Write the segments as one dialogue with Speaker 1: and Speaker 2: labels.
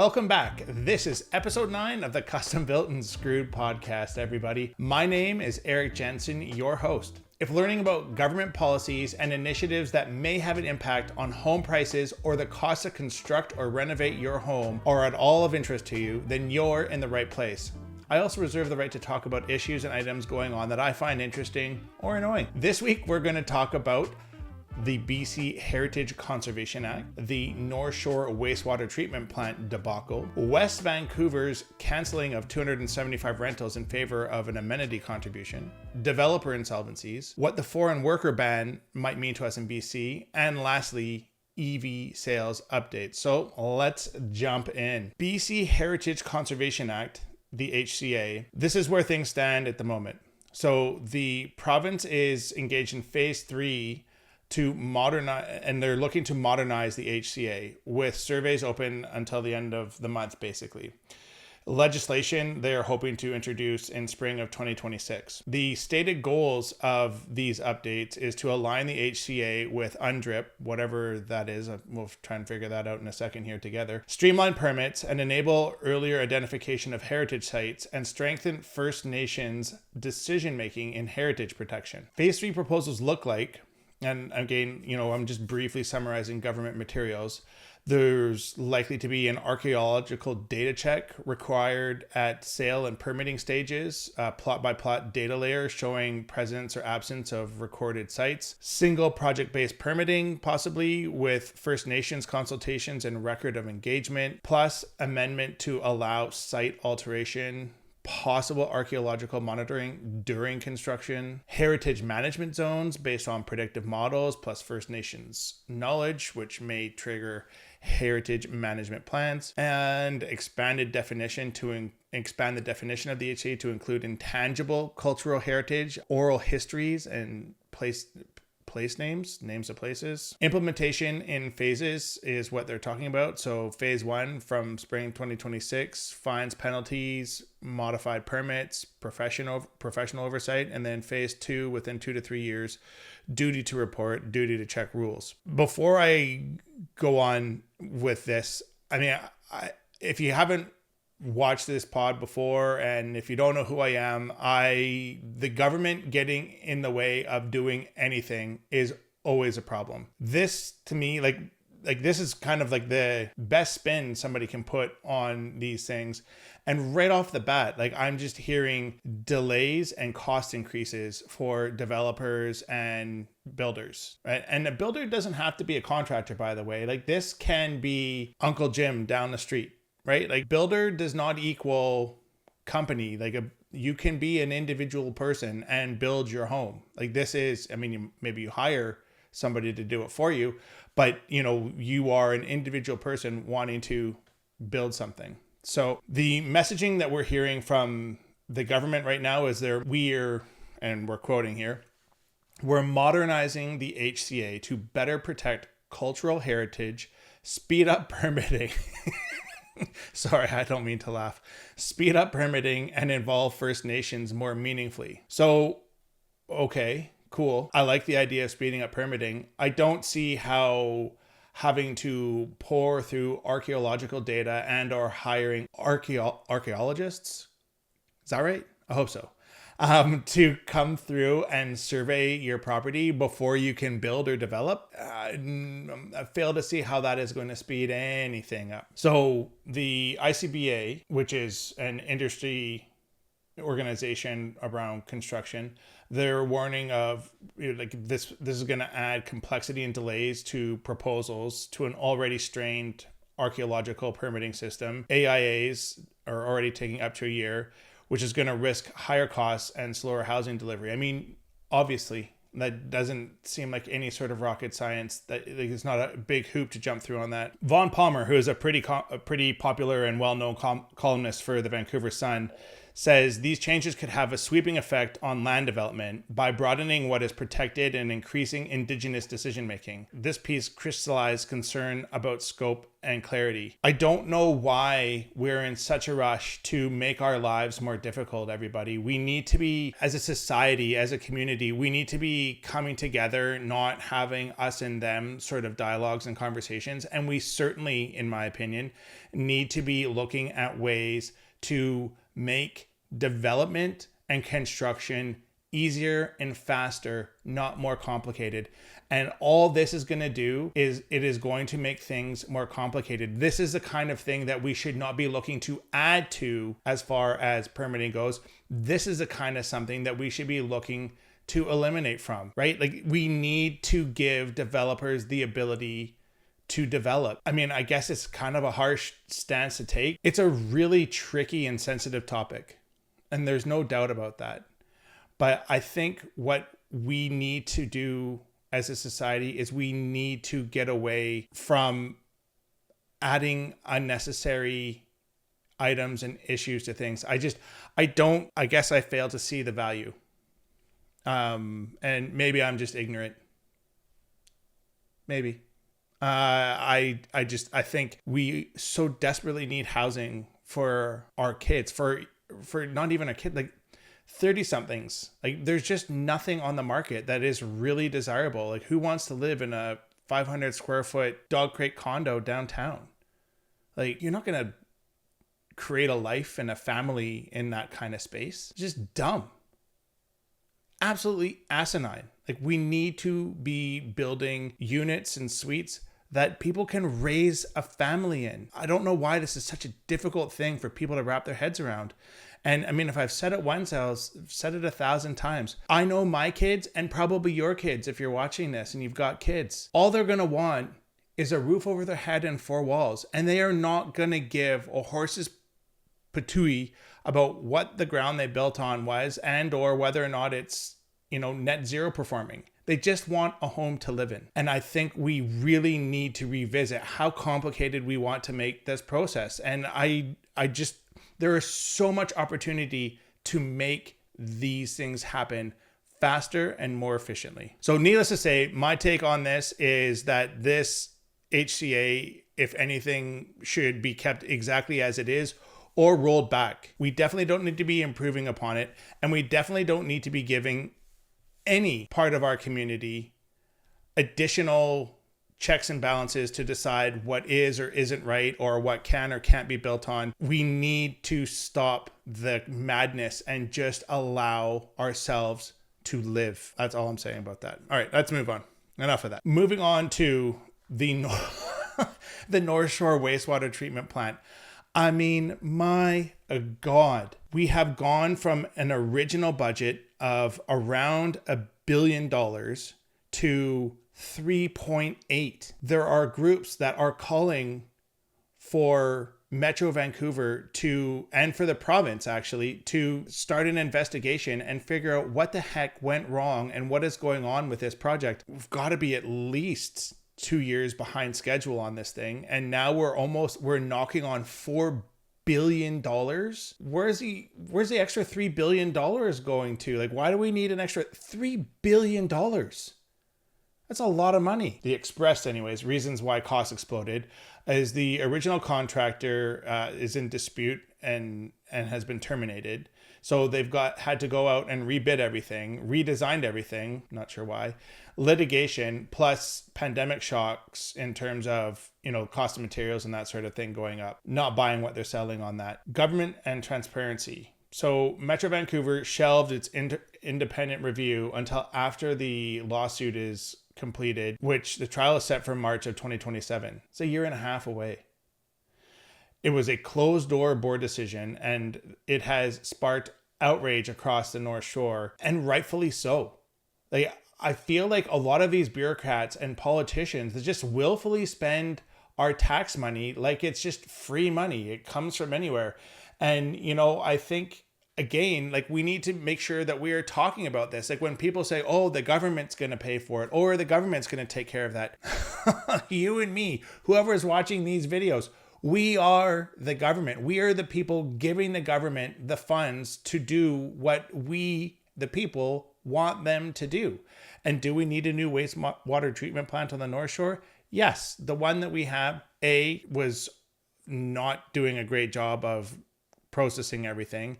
Speaker 1: Welcome back. This is episode 9 of the Custom Built and Screwed podcast, everybody. My name is Eric Jensen, your host. If learning about government policies and initiatives that may have an impact on home prices or the cost to construct or renovate your home are at all of interest to you, then you're in the right place. I also reserve the right to talk about issues and items going on that I find interesting or annoying. This week, we're going to talk about the BC Heritage Conservation Act, the North Shore wastewater treatment plant debacle, West Vancouver's cancelling of 275 rentals in favor of an amenity contribution, developer insolvencies, what the foreign worker ban might mean to us in BC, and lastly, EV sales updates. So let's jump in. BC Heritage Conservation Act, the HCA, this is where things stand at the moment. So the province is engaged in phase 3 to modernize, and they're looking to modernize the HCA with surveys open until the end of the month, basically. Legislation they're hoping to introduce in spring of 2026. The stated goals of these updates is to align the HCA with UNDRIP, whatever that is. We'll try and figure that out in a second here together. Streamline permits and enable earlier identification of heritage sites and strengthen First Nations decision-making in heritage protection. Phase 3 proposals look like, and again, I'm just briefly summarizing government materials. There's likely to be an archaeological data check required at sale and permitting stages, plot by plot data layers showing presence or absence of recorded sites, single project-based permitting, possibly with First Nations consultations and record of engagement, plus amendment to allow site alteration, possible archaeological monitoring during construction, heritage management zones based on predictive models plus First Nations knowledge, which may trigger heritage management plans, and expand the definition of the HCA to include intangible cultural heritage, oral histories, and place names of places. Implementation in phases is what they're talking about. So phase 1 from spring 2026, fines, penalties, modified permits, professional oversight, and then phase 2 within 2 to 3 years, duty to report, duty to check rules. Before I go on with this, if you haven't watched this pod before, and if you don't know who I am, the government getting in the way of doing anything is always a problem. This to me, like this is kind of like the best spin somebody can put on these things. And right off the bat, I'm just hearing delays and cost increases for developers and builders, right? And a builder doesn't have to be a contractor, by the way. This can be Uncle Jim down the street, right? Builder does not equal company. You can be an individual person and build your home. This is, maybe you hire somebody to do it for you, but you are an individual person wanting to build something. So the messaging that we're hearing from the government right now is we're quoting here, we're modernizing the HCA to better protect cultural heritage, speed up permitting. Sorry, I don't mean to laugh. Speed up permitting and involve First Nations more meaningfully. So, okay, cool. I like the idea of speeding up permitting. I don't see how having to pour through archaeological data and or hiring archaeologists, is that right? I hope so. To come through and survey your property before you can build or develop. I fail to see how that is going to speed anything up. So the ICBA, which is an industry organization around construction, they're warning of this is going to add complexity and delays to proposals to an already strained archaeological permitting system. AIAs are already taking up to a year, which is going to risk higher costs and slower housing delivery. Obviously, that doesn't seem like any sort of rocket science. That it's not a big hoop to jump through on that. Vaughn Palmer, who is a pretty popular and well-known columnist for the Vancouver Sun, says these changes could have a sweeping effect on land development by broadening what is protected and increasing Indigenous decision making. This piece crystallized concern about scope and clarity. I don't know why we're in such a rush to make our lives more difficult, everybody. We need to be, as a society, as a community, we need to be coming together, not having us and them sort of dialogues and conversations. And we certainly, in my opinion, need to be looking at ways to make development and construction easier and faster, not more complicated. And all this is going to do is it is going to make things more complicated. This is the kind of thing that we should not be looking to add to as far as permitting goes. This is the kind of something that we should be looking to eliminate from, right? Like, we need to give developers the ability to develop. I mean, I guess it's kind of a harsh stance to take. It's a really tricky and sensitive topic, and there's no doubt about that. But I think what we need to do as a society is we need to get away from adding unnecessary items and issues to things. I guess I fail to see the value. And maybe I'm just ignorant. Maybe. I think we so desperately need housing for our kids, for not even a kid, like 30 somethings. Like, there's just nothing on the market that is really desirable. Like, who wants to live in a 500 square foot dog crate condo downtown? Like, you're not going to create a life and a family in that kind of space. It's just dumb. Absolutely asinine. Like, we need to be building units and suites that people can raise a family in. I don't know why this is such a difficult thing for people to wrap their heads around. And I mean, if I've said it once, I've said it 1,000 times. I know my kids, and probably your kids, if you're watching this and you've got kids, all they're going to want is a roof over their head and 4 walls. And they are not going to give a horse's patooey about what the ground they built on was, and or whether or not it's, net zero performing. They just want a home to live in. And I think we really need to revisit how complicated we want to make this process. And there is so much opportunity to make these things happen faster and more efficiently. So needless to say, my take on this is that this HCA, if anything, should be kept exactly as it is or rolled back. We definitely don't need to be improving upon it. And we definitely don't need to be giving any part of our community additional checks and balances to decide what is or isn't right or what can or can't be built on. We need to stop the madness and just allow ourselves to live. That's all I'm saying about that. All right, let's move on. Enough of that. Moving on to the the North Shore wastewater treatment plant. I mean, my God, we have gone from an original budget of around $1 billion to 3.8. There are groups that are calling for Metro Vancouver and for the province actually, to start an investigation and figure out what the heck went wrong and what is going on with this project. We've got to be at least 2 years behind schedule on this thing. And now we're knocking on $4 billion. Where's the extra $3 billion going to? Like, why do we need an extra $3 billion? That's a lot of money. The expressed, anyways, reasons why costs exploded is the original contractor is in dispute and has been terminated. So they've had to go out and rebid everything, redesigned everything, not sure why, litigation, plus pandemic shocks in terms of, cost of materials and that sort of thing going up, not buying what they're selling on that. Government and transparency. So Metro Vancouver shelved its independent review until after the lawsuit is completed, which the trial is set for March of 2027. It's a year and a half away. It was a closed door board decision, and it has sparked outrage across the North Shore, and rightfully so. Like, I feel like a lot of these bureaucrats and politicians, they just willfully spend our tax money like it's just free money. It comes from anywhere. And, I think, again, like, we need to make sure that we are talking about this. Like, when people say, oh, the government's going to pay for it, or the government's going to take care of that. You and me, whoever is watching these videos, We are the government. We are the people giving the government the funds to do what we, the people, want them to do. And do we need a new wastewater treatment plant on the North Shore? Yes. The one that we have, was not doing a great job of processing everything.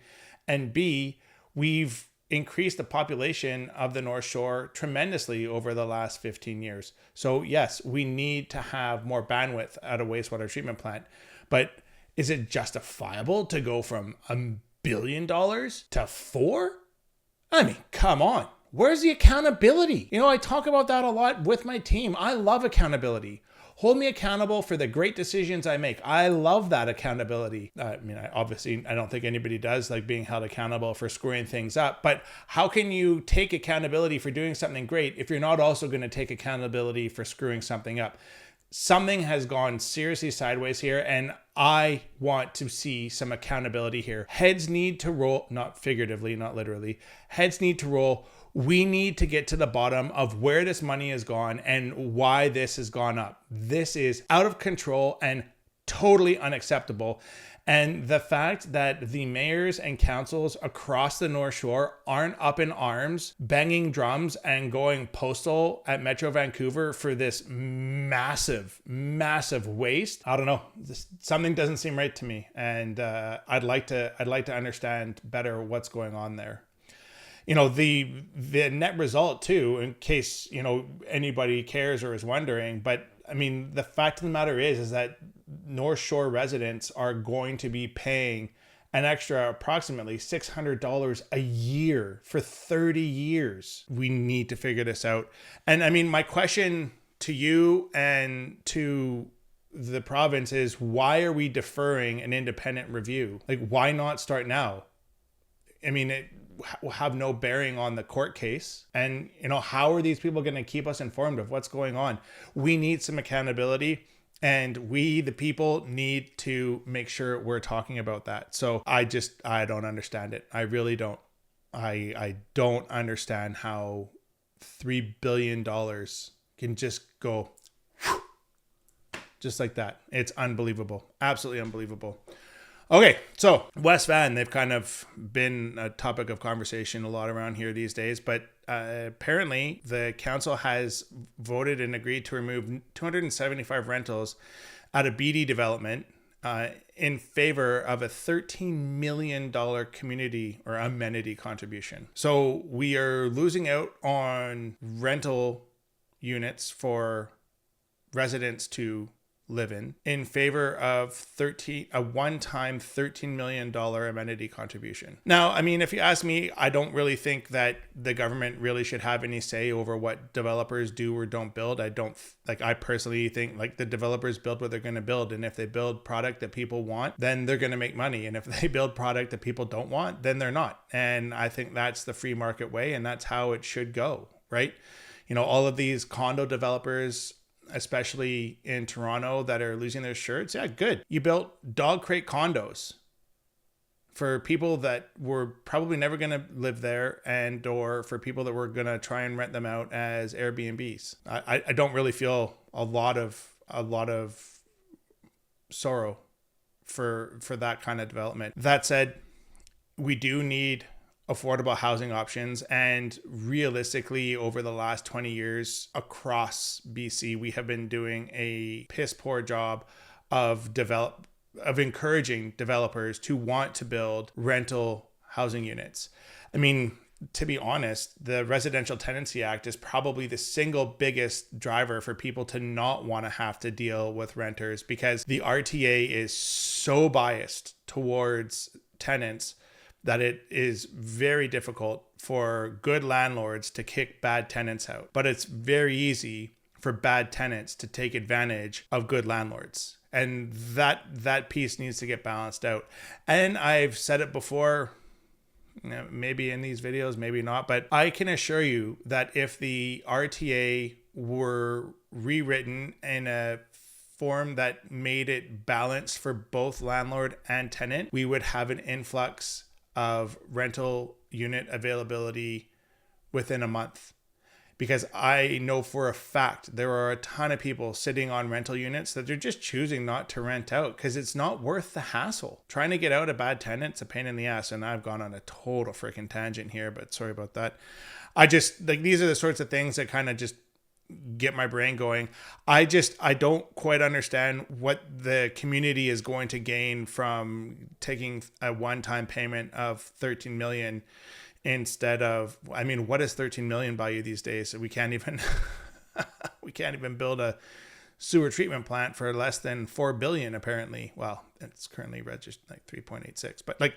Speaker 1: And B, we've increased the population of the North Shore tremendously over the last 15 years. So yes, we need to have more bandwidth at a wastewater treatment plant. But is it justifiable to go from $1 billion to 4? I mean, come on. Where's the accountability? I talk about that a lot with my team. I love accountability. Hold me accountable for the great decisions I make. I love that accountability. I don't think anybody does like being held accountable for screwing things up. But how can you take accountability for doing something great if you're not also going to take accountability for screwing something up? Something has gone seriously sideways here, and I want to see some accountability here. Heads need to roll, not figuratively, not literally. Heads need to roll. We need to get to the bottom of where this money has gone and why this has gone up. This is out of control and totally unacceptable. And the fact that the mayors and councils across the North Shore aren't up in arms, banging drums and going postal at Metro Vancouver for this massive, massive waste. I don't know. Something doesn't seem right to me. And I'd like to understand better what's going on there. The net result too, in case, anybody cares or is wondering, but I mean, the fact of the matter is that North Shore residents are going to be paying an extra approximately $600 a year for 30 years. We need to figure this out. And I mean, my question to you and to the province is, why are we deferring an independent review? Like, why not start now? I mean, it will have no bearing on the court case. And, how are these people going to keep us informed of what's going on? We need some accountability, and we, the people, need to make sure we're talking about that. So I don't understand it. I really don't. I don't understand how $3 billion can just go just like that. It's unbelievable. Absolutely unbelievable. Okay, so West Van, they've kind of been a topic of conversation a lot around here these days, but apparently the council has voted and agreed to remove 275 rentals at a BD development in favor of a $13 million community or amenity contribution. So we are losing out on rental units for residents to live in favor of a one-time $13 million amenity contribution. Now, I mean, if you ask me, I don't really think that the government really should have any say over what developers do or don't build. I personally think like the developers build what they're going to build. And if they build product that people want, then they're going to make money. And if they build product that people don't want, then they're not. And I think that's the free market way. And that's how it should go, right? All of these condo developers, especially in Toronto, that are losing their shirts. Yeah, good. You built dog crate condos for people that were probably never going to live there, and or for people that were going to try and rent them out as Airbnbs. I don't really feel a lot of sorrow for that kind of development. That said, we do need affordable housing options, and realistically over the last 20 years across BC, we have been doing a piss poor job of encouraging developers to want to build rental housing units. I mean, to be honest, the Residential Tenancy Act is probably the single biggest driver for people to not want to have to deal with renters, because the RTA is so biased towards tenants that it is very difficult for good landlords to kick bad tenants out. But it's very easy for bad tenants to take advantage of good landlords. And that piece needs to get balanced out. And I've said it before, maybe in these videos, maybe not, but I can assure you that if the RTA were rewritten in a form that made it balanced for both landlord and tenant, we would have an influx of rental unit availability within a month. because I know for a fact there are a ton of people sitting on rental units that they're just choosing not to rent out because it's not worth the hassle. Trying to get out a bad tenant's a pain in the ass, and I've gone on a total freaking tangent here, but sorry about that. I just like, these are the sorts of things that kind of just get my brain going. I don't quite understand what the community is going to gain from taking a one-time payment of 13 million instead of, I mean, what is 13 million buy you these days? We can't even we can't even build a sewer treatment plant for less than 4 billion apparently. Well, it's currently registered like 3.86, but like,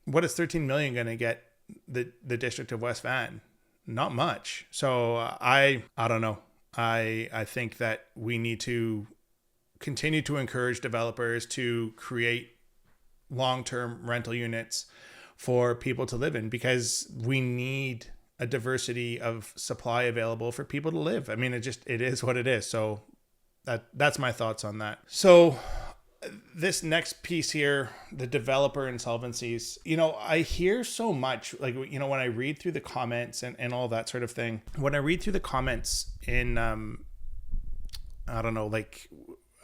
Speaker 1: what is 13 million going to get the District of West Van? Not much. So I don't know. I think that we need to continue to encourage developers to create long-term rental units for people to live in, because we need a diversity of supply available for people to live. I mean, it is what it is. So that's my thoughts on that. So this next piece here, the developer insolvencies, I hear so much, like, when I read through the comments and all that sort of thing, when I read through the comments in, I don't know, like,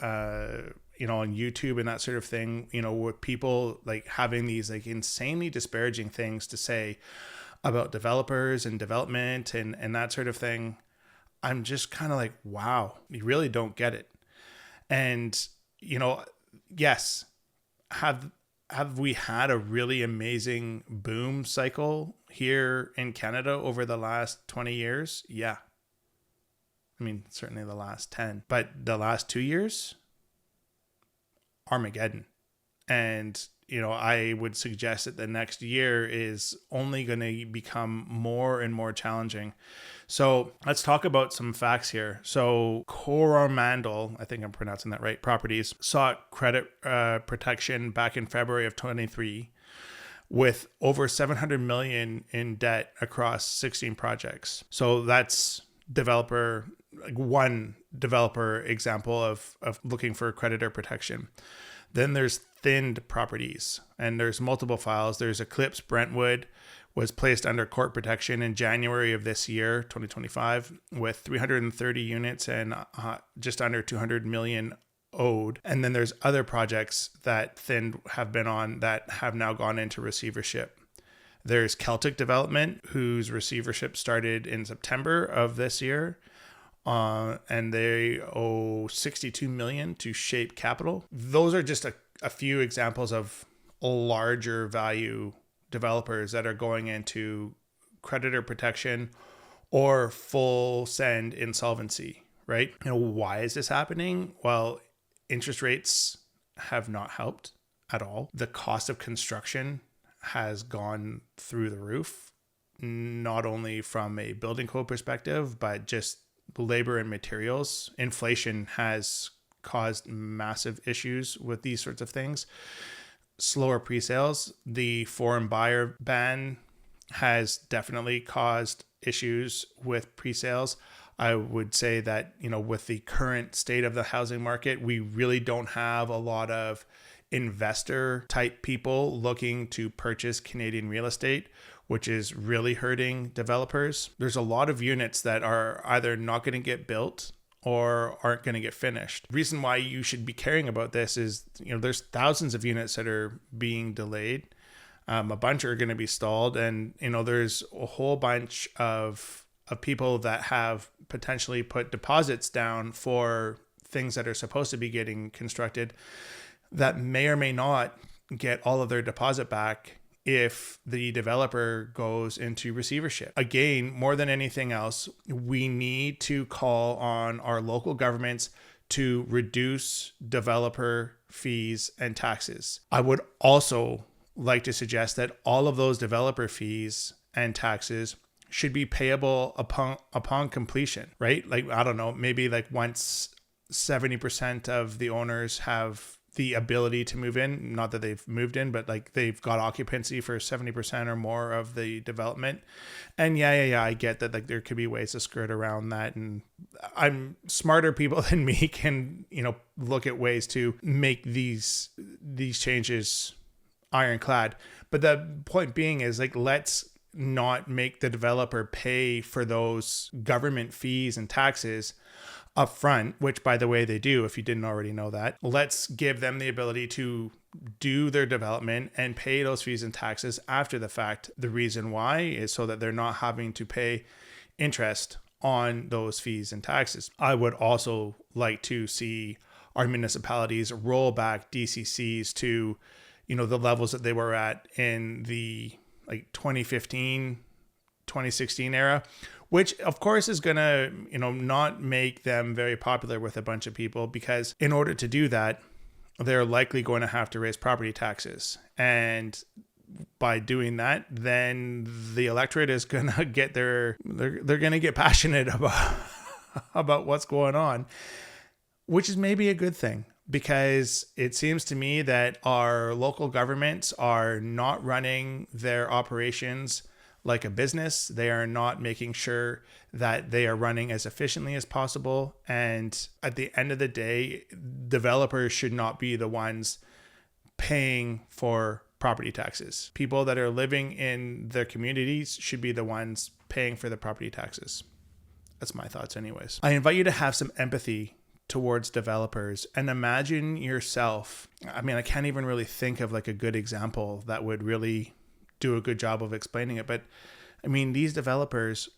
Speaker 1: on YouTube and that sort of thing, with people like having these like insanely disparaging things to say about developers and development and that sort of thing, I'm just kind of like, wow, you really don't get it. And, yes, have we had a really amazing boom cycle here in Canada over the last 20 years? Yeah. I mean, certainly the last 10, but the last 2 years, Armageddon. And, I would suggest that the next year is only going to become more and more challenging. So let's talk about some facts here. So Coromandel, I think I'm pronouncing that right, Properties sought credit protection back in February of 23 with over 700 million in debt across 16 projects. So that's one developer example of looking for creditor protection. Then there's Thinned Properties, and there's multiple files. There's Eclipse Brentwood was placed under court protection in January of this year, 2025, with 330 units and just under 200 million owed. And then there's other projects that Thinned have been on that have now gone into receivership. There's Celtic Development, whose receivership started in September of this year. And they owe 62 million to Shape Capital. Those are just a few examples of larger value developers that are going into creditor protection or full send insolvency, right? Why is this happening? Well, interest rates have not helped at all. The cost of construction has gone through the roof, not only from a building code perspective, but just labor and materials. Inflation has caused massive issues with these sorts of things. Slower pre-sales. The foreign buyer ban has definitely caused issues with pre-sales. I would say that, with the current state of the housing market, we really don't have a lot of investor type people looking to purchase Canadian real estate, which is really hurting developers. There's a lot of units that are either not going to get built or aren't going to get finished. The reason why you should be caring about this is, there's thousands of units that are being delayed. A bunch are going to be stalled. And, there's a whole bunch of people that have potentially put deposits down for things that are supposed to be getting constructed that may or may not get all of their deposit back if the developer goes into receivership. Again, more than anything else, we need to call on our local governments to reduce developer fees and taxes. I would also like to suggest that all of those developer fees and taxes should be payable upon completion, right? Like, I don't know, maybe like once 70% of the owners have the ability to move in, not that they've moved in, but like they've got occupancy for 70% or more of the development. And yeah, I get that, like, there could be ways to skirt around that. And I'm smarter people than me can, look at ways to make these changes ironclad. But the point being is, like, let's not make the developer pay for those government fees and taxes up front, which by the way they do if you didn't already know that. Let's give them the ability to do their development and pay those fees and taxes after the fact. The reason why is so that they're not having to pay interest on those fees and taxes. I would also like to see our municipalities roll back DCCs to, the levels that they were at in the 2015, 2016 era, which of course is going to, not make them very popular with a bunch of people, because in order to do that, they're likely going to have to raise property taxes. And by doing that, then the electorate is going to get they're going to get passionate about what's going on, which is maybe a good thing, because it seems to me that our local governments are not running their operations like a business. They are not making sure that they are running as efficiently as possible. And at the end of the day, developers should not be the ones paying for property taxes. People that are living in their communities should be the ones paying for the property taxes. That's my thoughts anyways. I invite you to have some empathy towards developers and imagine yourself. I can't even really think of a good example that would really do a good job of explaining it. But these developers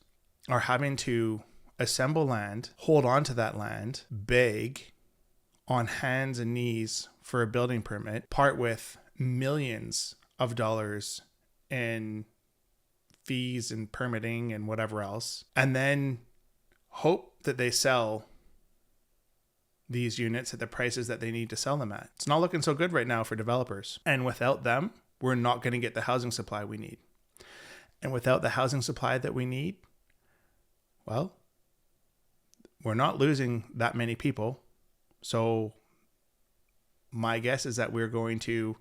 Speaker 1: are having to assemble land, hold on to that land, beg on hands and knees for a building permit, part with millions of dollars in fees and permitting and whatever else, and then hope that they sell these units at the prices that they need to sell them at. It's not looking so good right now for developers. And without them, we're not going to get the housing supply we need. And without the housing supply that we need, well, we're not losing that many people. So my guess is that we're going to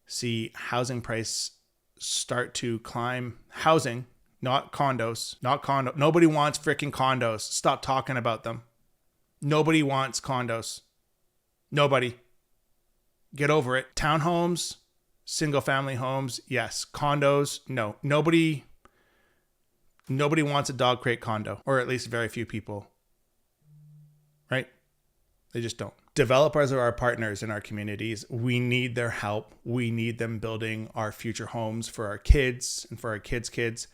Speaker 1: see housing price start to climb. Housing, not condos, Nobody wants freaking condos. Stop talking about them. Nobody wants condos. Nobody. Get over it. Townhomes, single family homes, yes. Condos, no. Nobody wants a dog crate condo, or at least very few people. Right? They just don't. Developers are our partners in our communities. We need their help. We need them building our future homes for our kids and for our kids' kids.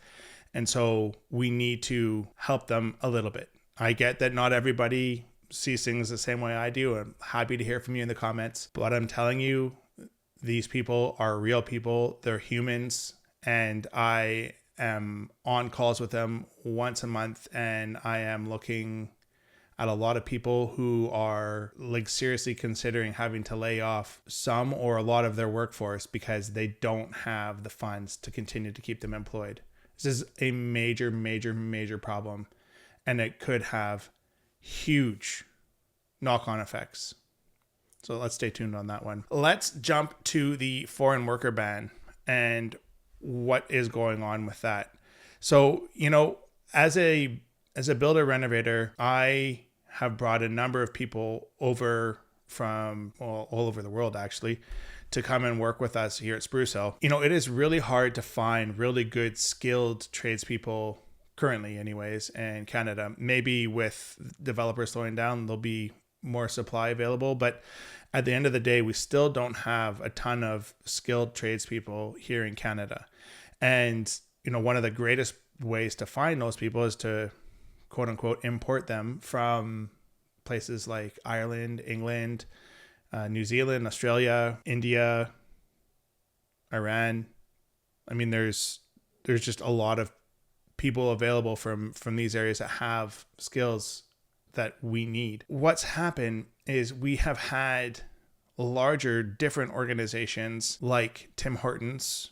Speaker 1: And so we need to help them a little bit. I get that not everybody sees things the same way I do. I'm happy to hear from you in the comments. But I'm telling you, these people are real people. They're humans. And I am on calls with them once a month. And I am looking at a lot of people who are seriously considering having to lay off some or a lot of their workforce because they don't have the funds to continue to keep them employed. This is a major, major, major problem. And it could have huge knock-on effects. So let's stay tuned on that one. Let's jump to the foreign worker ban and what is going on with that. So, as a builder renovator, I have brought a number of people over from all over the world actually to come and work with us here at Sprucehill. It is really hard to find really good skilled tradespeople currently anyways in Canada. Maybe with developers slowing down, there'll be more supply available, but at the end of the day, we still don't have a ton of skilled tradespeople here in Canada. And, one of the greatest ways to find those people is to quote unquote import them from places like Ireland, England, New Zealand, Australia, India, Iran. There's just a lot of people available from these areas that have skills that we need. What's happened is we have had larger, different organizations like Tim Hortons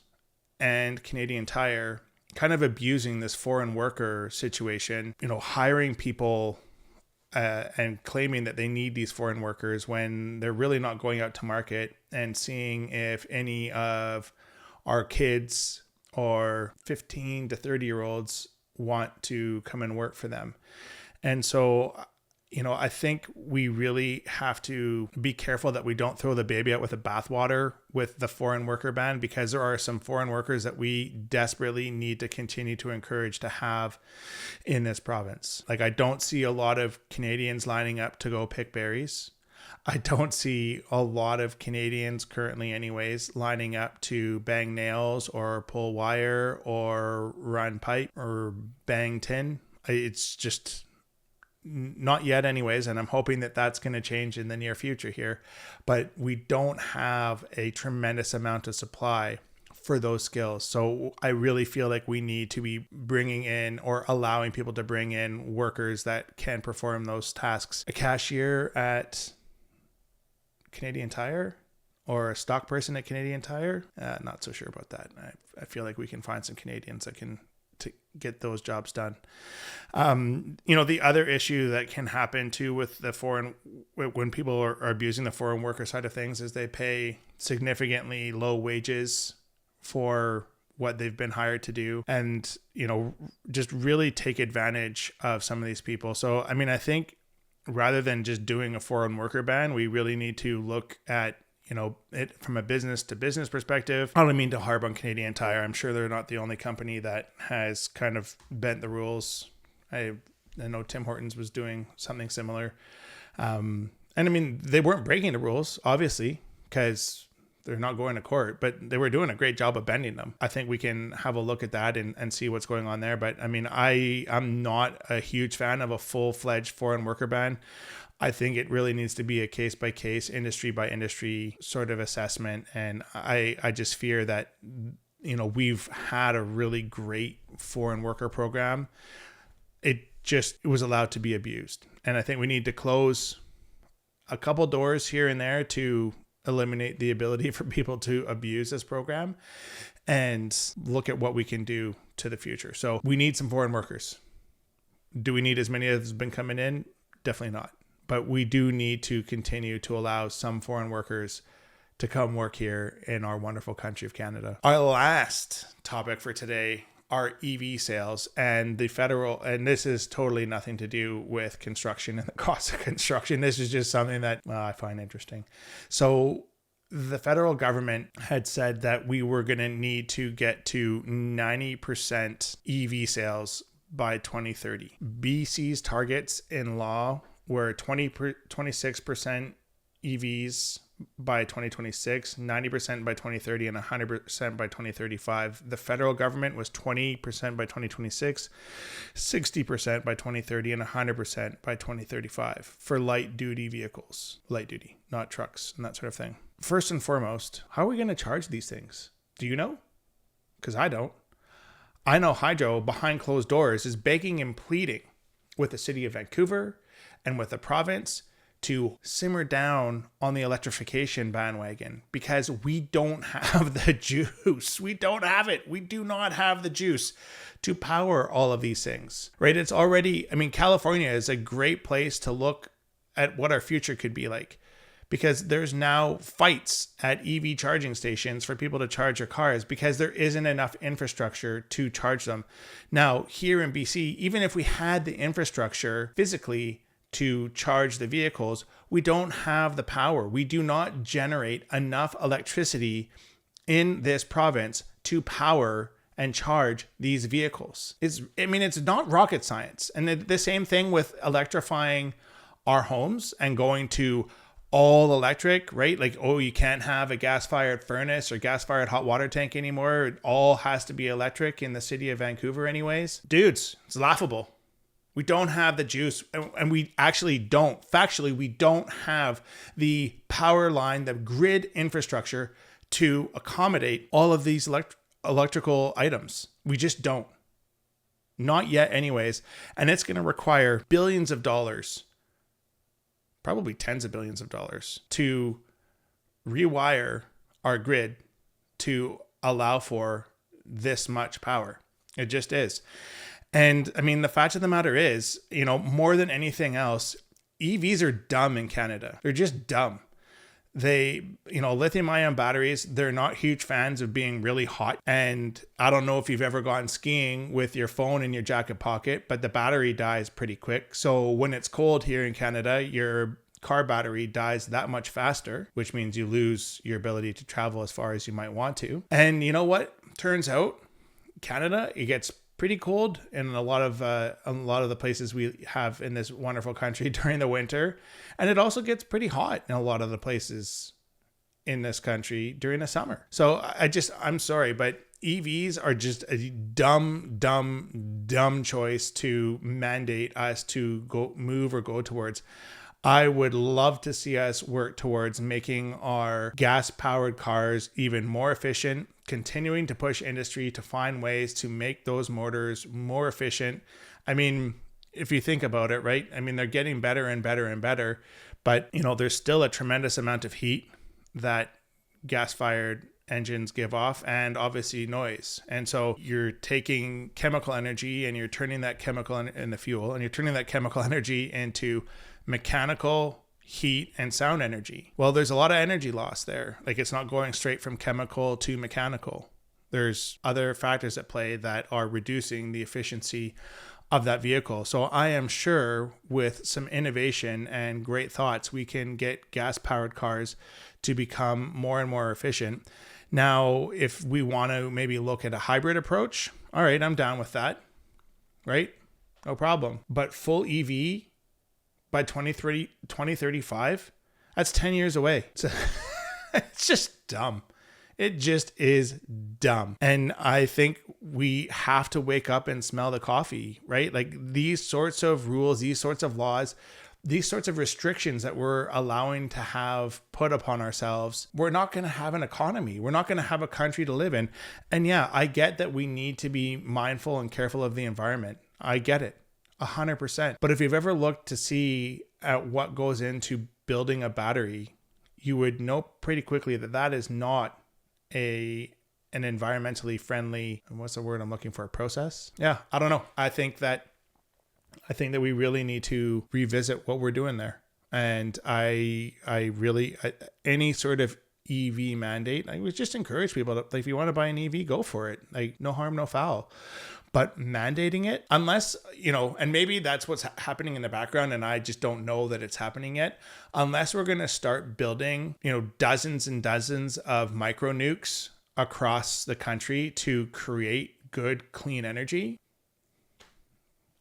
Speaker 1: and Canadian Tire kind of abusing this foreign worker situation, hiring people and claiming that they need these foreign workers when they're really not going out to market and seeing if any of our kids or 15 to 30-year-olds want to come and work for them. And so, I think we really have to be careful that we don't throw the baby out with the bathwater with the foreign worker ban, because there are some foreign workers that we desperately need to continue to encourage to have in this province. Like, I don't see a lot of Canadians lining up to go pick berries. I don't see a lot of Canadians currently anyways lining up to bang nails or pull wire or run pipe or bang tin. It's just not yet anyways, and I'm hoping that that's going to change in the near future here. But we don't have a tremendous amount of supply for those skills. So I really feel like we need to be bringing in or allowing people to bring in workers that can perform those tasks. A cashier at Canadian Tire or a stock person at Canadian Tire, not so sure about that. I feel like we can find some Canadians that can to get those jobs done. The other issue that can happen too with the foreign, when people are abusing the foreign worker side of things, is they pay significantly low wages for what they've been hired to do, and just really take advantage of some of these people. So I think rather than just doing a foreign worker ban, we really need to look at it from a business to business perspective. I don't mean to harp on Canadian Tire. I'm sure they're not the only company that has kind of bent the rules. I know Tim Hortons was doing something similar. And they weren't breaking the rules, obviously, because they're not going to court, but they were doing a great job of bending them. I think we can have a look at that and see what's going on there. But I'm not a huge fan of a full-fledged foreign worker ban. I think it really needs to be a case-by-case, industry-by-industry sort of assessment. And I just fear that, we've had a really great foreign worker program. It was allowed to be abused. And I think we need to close a couple doors here and there to eliminate the ability for people to abuse this program and look at what we can do to the future. So we need some foreign workers. Do we need as many as have been coming in? Definitely not. But we do need to continue to allow some foreign workers to come work here in our wonderful country of Canada. Our last topic for today are EV sales and the federal, and this is totally nothing to do with construction and the cost of construction. This is just something that I find interesting. So the federal government had said that we were going to need to get to 90% EV sales by 2030. BC's targets in law were 26% EVs by 2026, 90% by 2030, and 100% by 2035. The federal government was 20% by 2026, 60% by 2030, and 100% by 2035 for light duty vehicles. Light duty, not trucks and that sort of thing. First and foremost, how are we going to charge these things? Do you know? Because I don't. I know Hydro, behind closed doors, is begging and pleading with the city of Vancouver and with the province to simmer down on the electrification bandwagon, because we don't have the juice. We don't have it. We do not have the juice to power all of these things, right? It's already, California is a great place to look at what our future could be like, because there's now fights at EV charging stations for people to charge their cars because there isn't enough infrastructure to charge them. Now, here in BC, even if we had the infrastructure physically to charge the vehicles, we don't have the power. We do not generate enough electricity in this province to power and charge these vehicles. It's not rocket science. And the same thing with electrifying our homes and going to all electric, right? Like, you can't have a gas-fired furnace or gas-fired hot water tank anymore. It all has to be electric in the city of Vancouver anyways. Dudes, it's laughable. We don't have the juice, and we actually don't. Factually, we don't have the power line, the grid infrastructure to accommodate all of these electrical items. We just don't. Not yet anyways. And it's going to require billions of dollars, probably tens of billions of dollars, to rewire our grid to allow for this much power. It just is. And the fact of the matter is, more than anything else, EVs are dumb in Canada. They're just dumb. Lithium ion batteries, they're not huge fans of being really hot. And I don't know if you've ever gone skiing with your phone in your jacket pocket, but the battery dies pretty quick. So when it's cold here in Canada, your car battery dies that much faster, which means you lose your ability to travel as far as you might want to. And you know what? Turns out Canada, it gets pretty cold in a lot of the places we have in this wonderful country during the winter, and it also gets pretty hot in a lot of the places in this country during the summer. So I'm sorry, but EVs are just a dumb choice to mandate us to go towards. I would love to see us work towards making our gas-powered cars even more efficient, continuing to push industry to find ways to make those motors more efficient. I mean, if you think about it, right? I mean, they're getting better and better and better, but there's still a tremendous amount of heat that gas-fired engines give off, and obviously noise. And so you're taking chemical energy and you're turning that chemical in the fuel, and you're turning that chemical energy into mechanical heat and sound energy. Well, there's a lot of energy loss there. Like, it's not going straight from chemical to mechanical. There's other factors at play that are reducing the efficiency of that vehicle. So I am sure with some innovation and great thoughts, we can get gas-powered cars to become more and more efficient. Now, if we want to maybe look at a hybrid approach, all right, I'm down with that, right? No problem. But full EV by 2035, that's 10 years away. It's just dumb. It just is dumb. And I think we have to wake up and smell the coffee, right? Like, these sorts of rules, these sorts of laws, these sorts of restrictions that we're allowing to have put upon ourselves, we're not going to have an economy. We're not going to have a country to live in. And yeah, I get that we need to be mindful and careful of the environment. I get it. 100%. But if you've ever looked to see at what goes into building a battery, you would know pretty quickly that that is not an environmentally friendly, what's the word I'm looking for, process? Yeah, I don't know. I think that we really need to revisit what we're doing there. And I really, any sort of EV mandate, I would just encourage people to, like, if you want to buy an EV, go for it. Like, no harm, no foul. But mandating it, unless, and maybe that's what's happening in the background, and I just don't know that it's happening yet, unless we're going to start building, dozens and dozens of micro nukes across the country to create good, clean energy.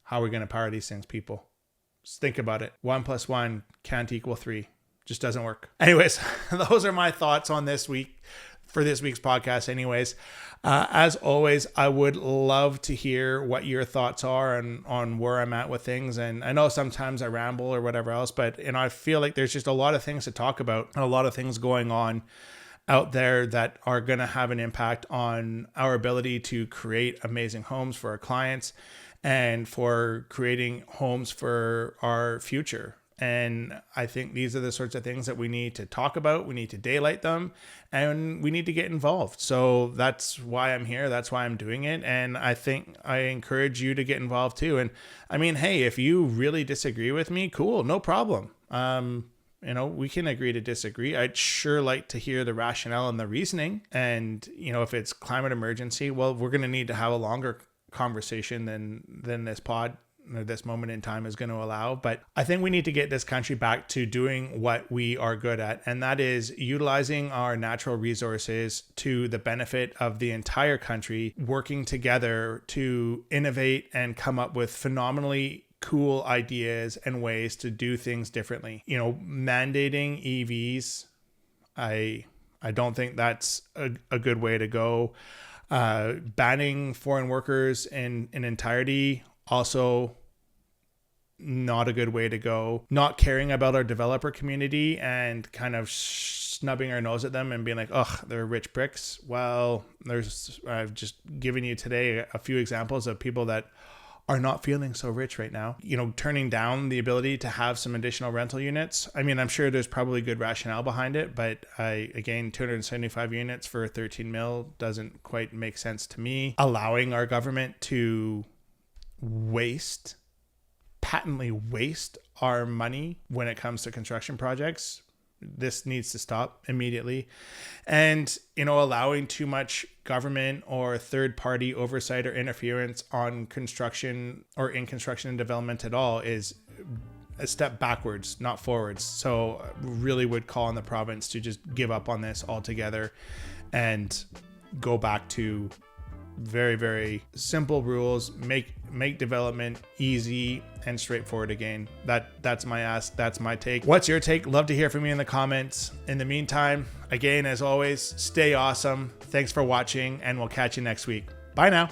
Speaker 1: How are we going to power these things, people? Just think about it. 1 + 1 can't equal 3. Just doesn't work. Anyways, those are my thoughts on this week, for this week's podcast anyways. As always, I would love to hear what your thoughts are on where I'm at with things. And I know sometimes I ramble or whatever else, but I feel like there's just a lot of things to talk about and a lot of things going on out there that are going to have an impact on our ability to create amazing homes for our clients and for creating homes for our future. And I think these are the sorts of things that we need to talk about. We need to daylight them, and we need to get involved. So that's why I'm here. That's why I'm doing it. And I think I encourage you to get involved too. And I mean, hey, if you really disagree with me, cool, no problem. We can agree to disagree. I'd sure like to hear the rationale and the reasoning. And, if it's climate emergency, well, we're going to need to have a longer conversation than this moment in time is going to allow. But I think we need to get this country back to doing what we are good at, and that is utilizing our natural resources to the benefit of the entire country, working together to innovate and come up with phenomenally cool ideas and ways to do things differently. Mandating EVs, I don't think that's a good way to go. Banning foreign workers in entirety, also not a good way to go. Not caring about our developer community and kind of snubbing our nose at them and being like, ugh, they're rich pricks. Well, I've just given you today a few examples of people that are not feeling so rich right now. Turning down the ability to have some additional rental units. I mean, I'm sure there's probably good rationale behind it, but 275 units for 13 mil doesn't quite make sense to me. Allowing our government to patently waste our money when it comes to construction projects this needs to stop immediately. And, allowing too much government or third-party oversight or interference on construction or in construction and development at all is a step backwards, not forwards. So really would call on the province to just give up on this altogether and go back to very, very simple rules, make development easy and straightforward again. That's my ask. That's my take. What's your take? Love to hear from you in the comments. In the meantime, again, as always, stay awesome. Thanks for watching, and we'll catch you next week. Bye now.